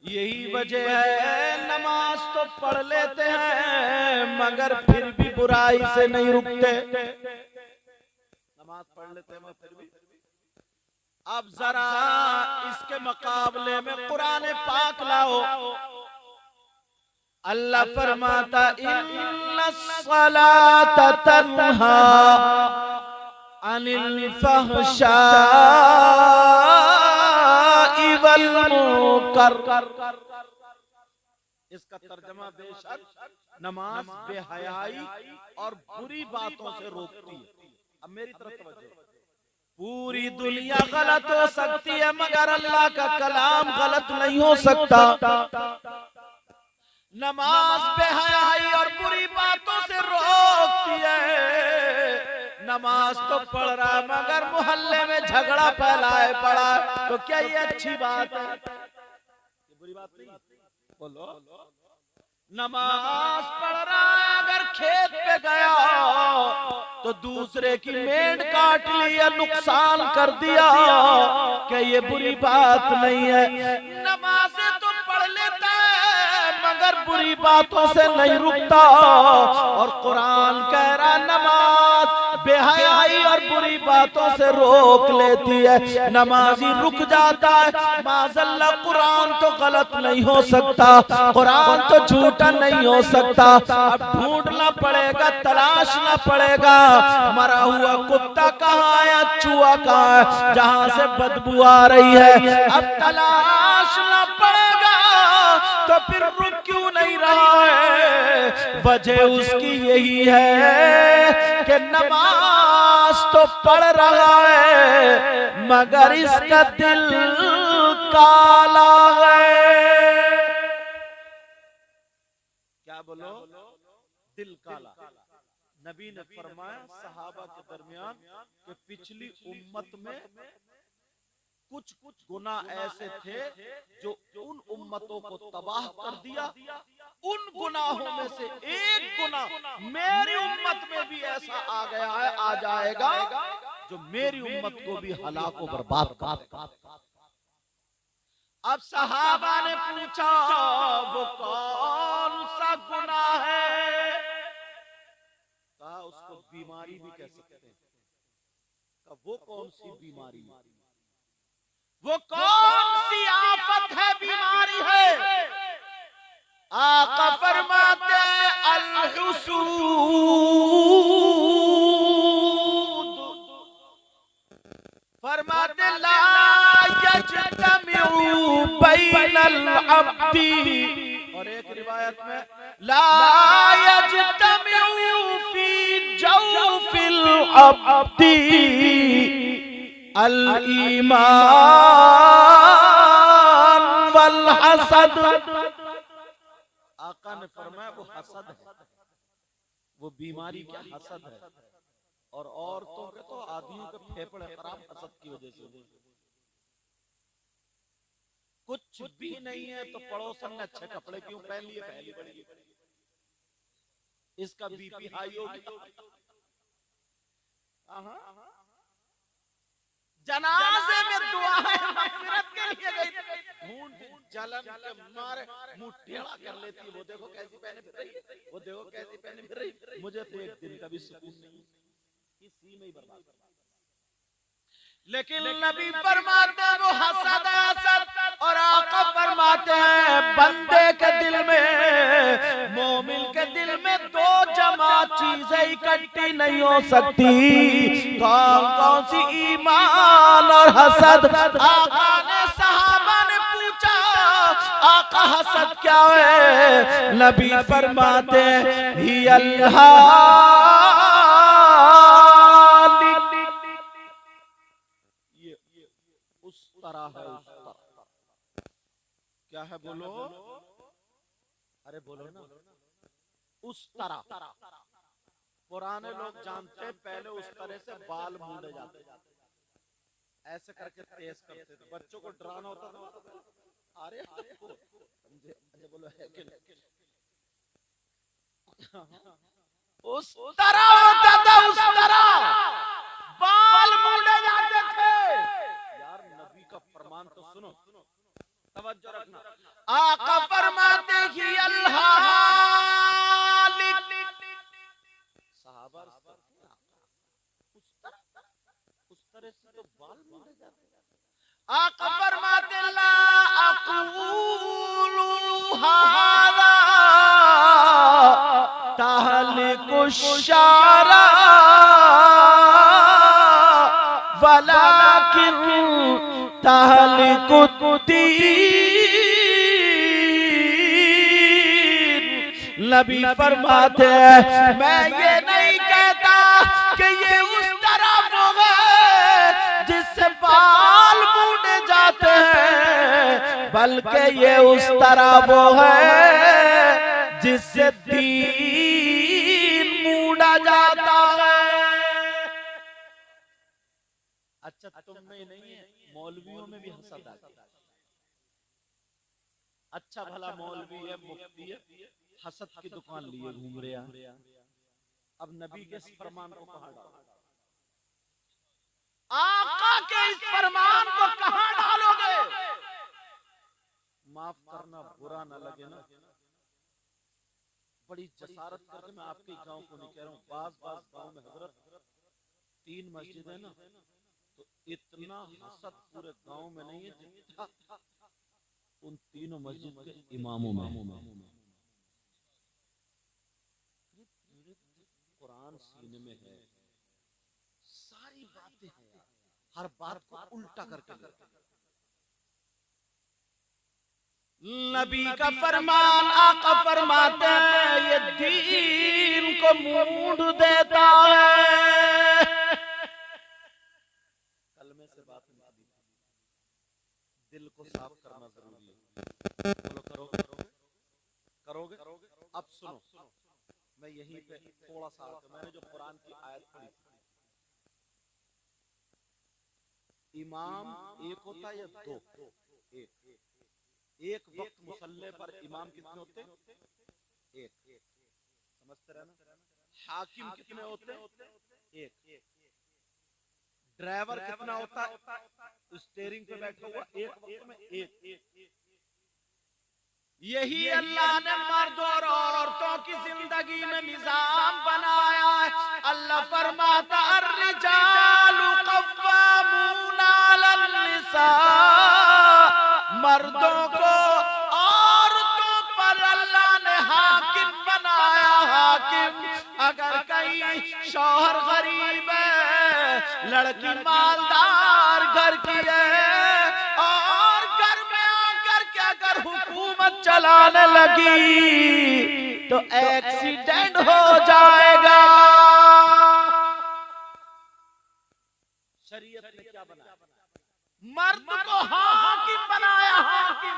यही वजह है नमाज तो पढ़ लेते हैं मगर फिर भी बुराई से नहीं रुकते। नमाज पढ़ लेते हैं मगर फिर भी। अब जरा इसके मुकाबले में कुरान पाक लाओ। अल्लाह फरमाता इन्नस्सलाता तन्हा अनिल फहशाई वल मुनकर। इसका तर्जमा बेशक नमाज बेहयाई और बुरी बातों से रोकती है। अब मेरी तरफ तवज्जो। पूरी दुनिया गलत हो सकती है मगर अल्लाह का कलाम गलत नहीं हो सकता। नमाज बेहयाई और बुरी बातों से रोकती है। नमाज तो पढ़ रहा मगर मोहल्ले में झगड़ा फैलाए पड़ा तो क्या ये अच्छी बात है? ये बुरी बात नहीं? बोलो। नमाज पढ़ रहा अगर खेत पे गया तो दूसरे की मेंढ काट ली या नुकसान कर दिया, क्या ये बुरी बात नहीं है? नमाज़ें तो पढ़ लेता है मगर बुरी बातों से नहीं रुकता। और कुरान कह रहा नमाज बेहयाई और बुरी बातों से रोक लेती है। नमाजी रुक जाता है। माज़अल्लाह कुरान तो गलत नहीं हो सकता, कुरान तो झूठा नहीं हो सकता। अब ढूंढना पड़ेगा, तलाशना पड़ेगा मरा हुआ कुत्ता कहाँ है, चूहा कहाँ है, जहां से बदबू आ रही है। अब तलाशना पड़ेगा। तो फिर रुक क्यों नहीं रहा है? वजह उसकी यही है कि नमाज तो पढ़ रहा है मगर इसका दिल काला है। क्या बोलो? दिल काला। नबी ने फरमाया सहाबा के दरमियान कि पिछली उम्मत में कुछ गुनाह ऐसे थे जो उन उम्मतों को तबाह कर दिया। उन गुनाहों में से एक गुनाह मेरी उम्मत में भी ऐसा आ गया है, आ जाएगा जो मेरी उम्मत को भी हलाको बर्बाद कर। अब सहाबा ने पूछा वो कौन सा गुनाह है? कहा उसको बीमारी भी कह सकते हैं। कहा वो कौन सी बीमारी, वो कौन सी आफत है, बीमारी है? आका फरमाते अल-हुसूद, फरमाते ला यजतमिउ बैनल अब्दी, और एक रिवायत में ला यजतमिउ फी जौफिल अब्दी अल-ईमान वल हसद। आका ने फरमाया वो हसद है, वो बीमारी क्या हसद है। और औरतों के तो आदमियों के फेफड़े खराब हसद की वजह से। कुछ भी नहीं है तो पड़ोसन ने अच्छे कपड़े क्यों पहन लिए, पहली बड़ी इसका बीपी हाई हो गया। जनाजे में दुआएं मग़फ़िरत के लिए गई, ढूंढ जलन के मारे मुंह टेढ़ा कर लेती। वो देखो कैसी पहने फिर रही, वो देखो कैसी पहने फिर रही। मुझे तो एक दिन का भी सुकून नहीं, इसी में ही बर्बाद। लेकिन नबी फरमाते हैं वो हसद है, हसद। और आका फरमाते हैं बंदे के दिल में, मोमिन के दिल में दो जमा चीजें इकट्ठी नहीं हो सकती। कौन कौन सी? ईमान और हसद। आका ने सहाबा ने पूछा आका हसद क्या है? नबी फरमाते हैं हियल तरह है, उस तरह। क्या है बोलो? अरे बोलो ना। उस तरह। पुराने लोग जानते हैं पहले उस तरह से बाल मूंडे जाते, ऐसे करके तेज करते थे। बच्चों को डराना होता था। अरे बोलो है कि नहीं? उस तरह होता था, उस तरह बाल मूंडे जाते थे। यार नबी का फरमान तो सुनो, तवज्जो रखना। आका फरमाते ही अल्लाह सहाबा उस तरह से तो बाल मारे जाते। आका फरमाते ला अक़ूलु हादा तहलिकु शारा वलाकिन तहलिकु दीन। नबी फरमाते हैं मैं ये नहीं कहता कि ये उस तरह होगा जिससे बाल बूढ़े जाते हैं, बल्कि ये उस तरह वो है जिससे दीन मूड़ा जाता है। अच्छा तुम में नहीं है, मौलवियों में भी हसद आती है। अच्छा भला मौलवी है, मुफ्ती है, हसद की दुकान लिए घूम रहे हैं। अब नबी के इस फरमान को कहां डालोगे? आका के इस फरमान को कहां डालोगे? माफ करना, बुरा ना लगे ना, बड़ी जसारत करके मैं आपके गांव को नहीं कह रहा हूं, बाज गांव में हजरत 3 मस्जिद है ना, तो इतना हसद पूरे गांव में नहीं है जितना उन तीनों मस्जिद के इमामों में। कुरान सीने में है, सारी बातें हैं, हर बात को उल्टा करके नबी का फरमान आका फरमाते हैं ये दीन को मूड देता है। कलमे से बात निकली, दिल को साफ करना जरूरी है। बोलो करोगे करोगे करोगे। अब सुनो, मैं यहीं पे थोड़ा सा मैंने जो कुरान की आयत पढ़ी, इमाम एक होता है या 2? एक वक्त मुसल्ले पर इमाम कितने होते? एक। समझते रहना। हाकिम कितने होते? एक। ड्राइवर कितना होता है? स्टीयरिंग पे बैठा हुआ एक वक्त में एक। यही अल्लाह ने मर्दों और औरतों की जिंदगी में निजाम बनाया है। अल्लाह फरमाता अर्रिजालु कव्वामूना अलन्निसा, मर्दों को औरतों पर अल्लाह ने हाकिम बनाया। हाकिम, अगर कहीं शौहर गरीब है, लड़की मालदार घर की है और घर में आकर के अगर हुकूमत चलाने लगी तो एक्सीडेंट हो जाएगा। शरीयत ने क्या बनाया? मर्द को हाकिम बनाया। हाकिम